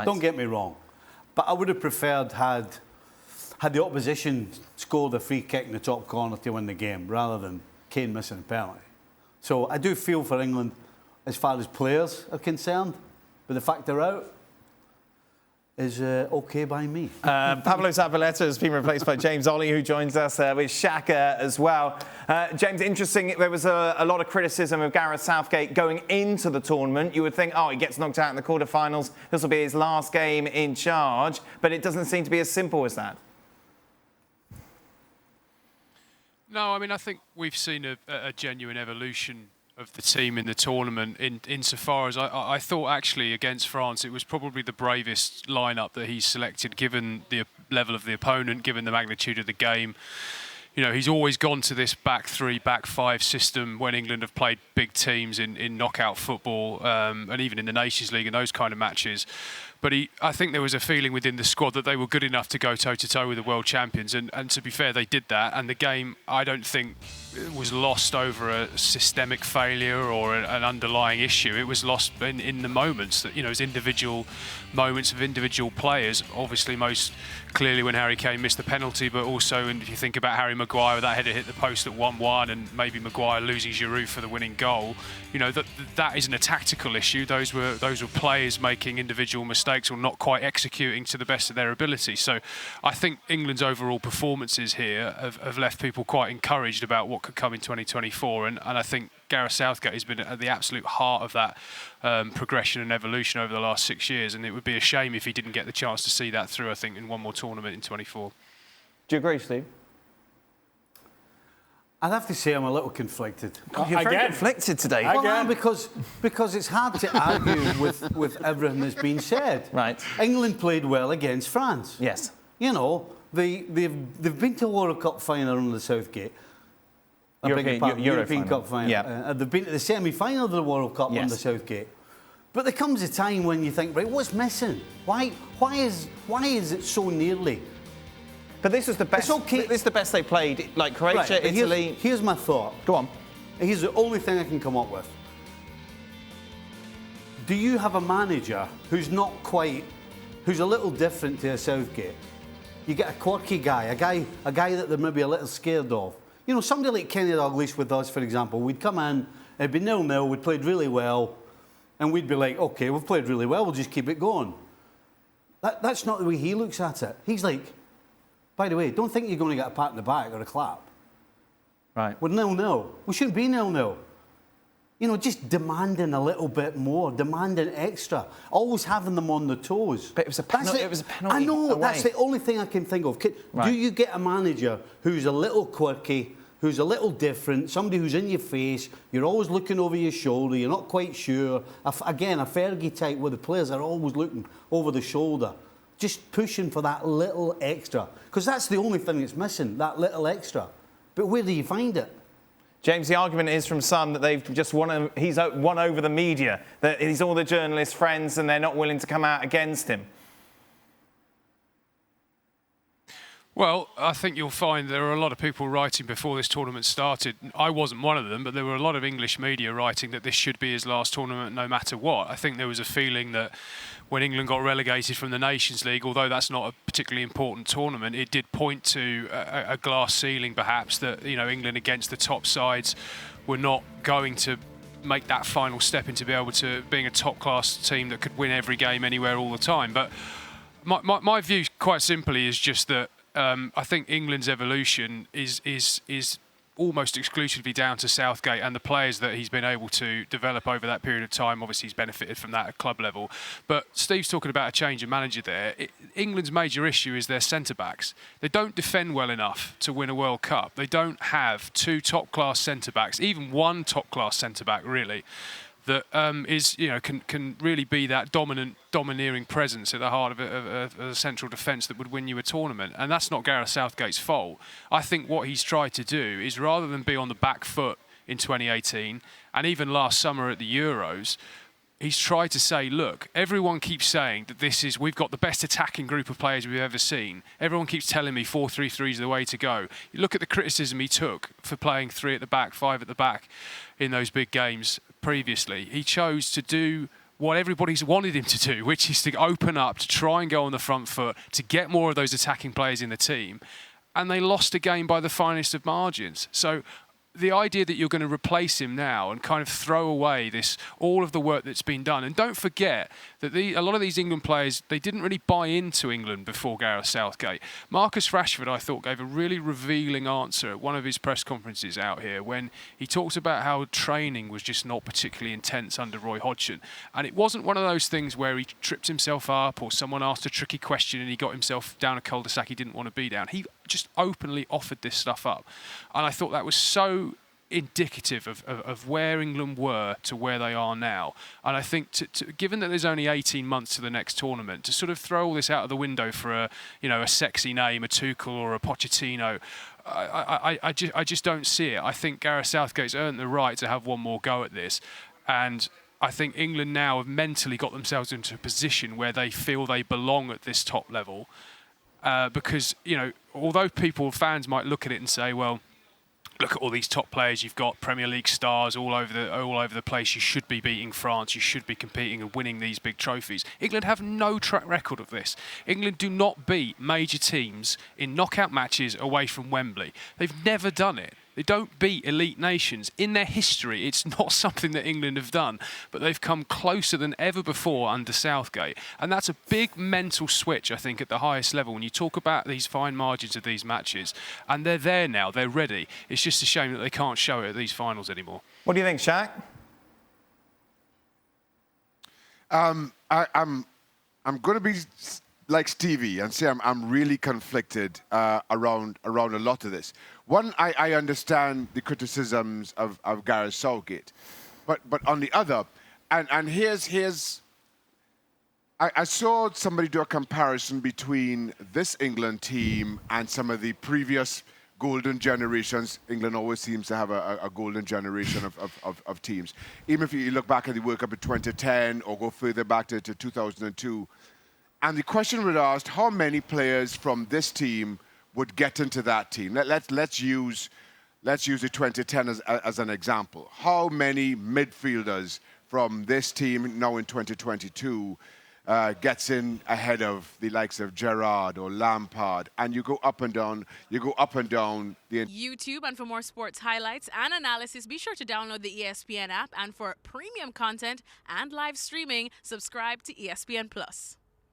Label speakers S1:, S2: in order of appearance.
S1: Don't get me wrong, but I would have preferred had the opposition scored a free kick in the top corner to win the game rather than Kane missing a penalty. So I do feel for England as far as players are concerned, but the fact they're out is OK by me.
S2: Pablo Zabaleta has been replaced by James Olley, who joins us with Shaka as well. James, interesting, there was a lot of criticism of Gareth Southgate going into the tournament. You would think, oh, he gets knocked out in the quarterfinals, this will be his last game in charge, but it doesn't seem to be as simple as that.
S3: No, I mean, I think we've seen a genuine evolution of the team in the tournament insofar as I thought actually against France it was probably the bravest lineup that he's selected given the level of the opponent, given the magnitude of the game. You know, he's always gone to this back three, back five system when England have played big teams in knockout football and even in the Nations League and those kind of matches. But I think there was a feeling within the squad that they were good enough to go toe-to-toe with the world champions. And to be fair, they did that. And the game, I don't think, was lost over a systemic failure or an underlying issue. It was lost in the moments that, you know, as individual moments of individual players. Obviously, most clearly when Harry Kane missed the penalty, but also if you think about Harry Maguire, that header hit the post at 1-1 and maybe Maguire losing Giroud for the winning goal. You know, that isn't a tactical issue. Those were players making individual mistakes or not quite executing to the best of their ability. So I think England's overall performances here have left people quite encouraged about what could come in 2024. And I think Gareth Southgate has been at the absolute heart of that progression and evolution over the last 6 years. And it would be a shame if he didn't get the chance to see that through, I think, in one more tournament in 24.
S2: Do you agree, Steve?
S1: I'd have to say I'm a little conflicted.
S2: You're very conflicted today.
S1: Well, no, because it's hard to argue with everything that's been said.
S2: Right.
S1: England played well against France.
S2: Yes.
S1: You know, they've been to a World Cup final under Southgate. European Cup final.
S2: Yeah.
S1: They've been to the semi-final of the World Cup under Southgate. But there comes a time when you think, right, what's missing? Why is it so nearly?
S2: But this was the best.
S1: Okay.
S2: This is the best they played, like Croatia,
S1: right,
S2: Italy.
S1: Here's my thought.
S2: Go on.
S1: Here's the only thing I can come up with. Do you have a manager who's a little different to a Southgate? You get a quirky guy, a guy that they're maybe a little scared of. You know, somebody like Kenny Dalglish with us, for example. We'd come in, it'd be 0-0, we'd played really well, and we'd be like, okay, we've played really well, we'll just keep it going. That's not the way he looks at it. He's like, by the way, don't think you're going to get a pat in the back or a clap.
S2: Right.
S1: We're 0-0. We shouldn't be 0-0. You know, just demanding a little bit more, demanding extra, always having them on their toes.
S2: But it was a penalty. It was a penalty.
S1: I know,
S2: away.
S1: That's the only thing I can think of. Do you get a manager who's a little quirky, who's a little different, somebody who's in your face, you're always looking over your shoulder, you're not quite sure. Again, a Fergie type where the players are always looking over the shoulder. Just pushing for that little extra. Because that's the only thing that's missing, that little extra. But where do you find it?
S2: James, the argument is from some that they've just he's won over the media, that he's all the journalists' friends and they're not willing to come out against him.
S3: Well, I think you'll find there are a lot of people writing before this tournament started. I wasn't one of them, but there were a lot of English media writing that this should be his last tournament no matter what. I think there was a feeling that when England got relegated from the Nations League, although that's not a particularly important tournament, it did point to a glass ceiling perhaps that, you know, England against the top sides were not going to make that final step into be able to being a top-class team that could win every game anywhere all the time. But my view, quite simply, is just that I think England's evolution is almost exclusively down to Southgate and the players that he's been able to develop over that period of time. Obviously, he's benefited from that at club level. But Steve's talking about a change of manager there. England's major issue is their centre-backs. They don't defend well enough to win a World Cup. They don't have two top-class centre-backs, even one top-class centre-back, really, that is, you know, can really be that domineering presence at the heart of a central defence that would win you a tournament. And that's not Gareth Southgate's fault. I think what he's tried to do is, rather than be on the back foot in 2018 and even last summer at the Euros, he's tried to say, look, everyone keeps saying that we've got the best attacking group of players we've ever seen. Everyone keeps telling me 4-3-3 is the way to go. You look at the criticism he took for playing 3 at the back, 5 at the back in those big games previously. He chose to do what everybody's wanted him to do, which is to open up, to try and go on the front foot, to get more of those attacking players in the team. And they lost a game by the finest of margins. So the idea that you're going to replace him now and kind of throw away all of the work that's been done. And don't forget that a lot of these England players, they didn't really buy into England before Gareth Southgate. Marcus Rashford, I thought, gave a really revealing answer at one of his press conferences out here when he talks about how training was just not particularly intense under Roy Hodgson. And it wasn't one of those things where he tripped himself up or someone asked a tricky question and he got himself down a cul-de-sac he didn't want to be down. He just openly offered this stuff up. And I thought that was so indicative of where England were to where they are now. And I think, given that there's only 18 months to the next tournament, to sort of throw all this out of the window for a sexy name, a Tuchel or a Pochettino, I just don't see it. I think Gareth Southgate's earned the right to have one more go at this. And I think England now have mentally got themselves into a position where they feel they belong at this top level. Because, although fans might look at it and say, well, look at all these top players you've got, Premier League stars all over the place. You should be beating France. You should be competing and winning these big trophies. England have no track record of this. England do not beat major teams in knockout matches away from Wembley. They've never done it. They don't beat elite nations. In their history, it's not something that England have done, but they've come closer than ever before under Southgate. And that's a big mental switch, I think, at the highest level. When you talk about these fine margins of these matches, and they're there now, they're ready. It's just a shame that they can't show it at these finals anymore.
S2: What do you think, Shaq?
S4: I'm going to be like Stevie and say I'm really conflicted around a lot of this. One, I understand the criticisms of Gareth Southgate, but on the other, and here's I saw somebody do a comparison between this England team and some of the previous golden generations. England always seems to have a golden generation of teams. Even if you look back at the World Cup of 2010 or go further back to 2002. And the question was asked, how many players from this team would get into that team? Let's use the 2010 as an example. How many midfielders from this team now in 2022 gets in ahead of the likes of Gerrard or Lampard? And you go up and down. You go up and down the
S5: YouTube. And for more sports highlights and analysis, be sure to download the ESPN app. And for premium content and live streaming, subscribe to ESPN Plus.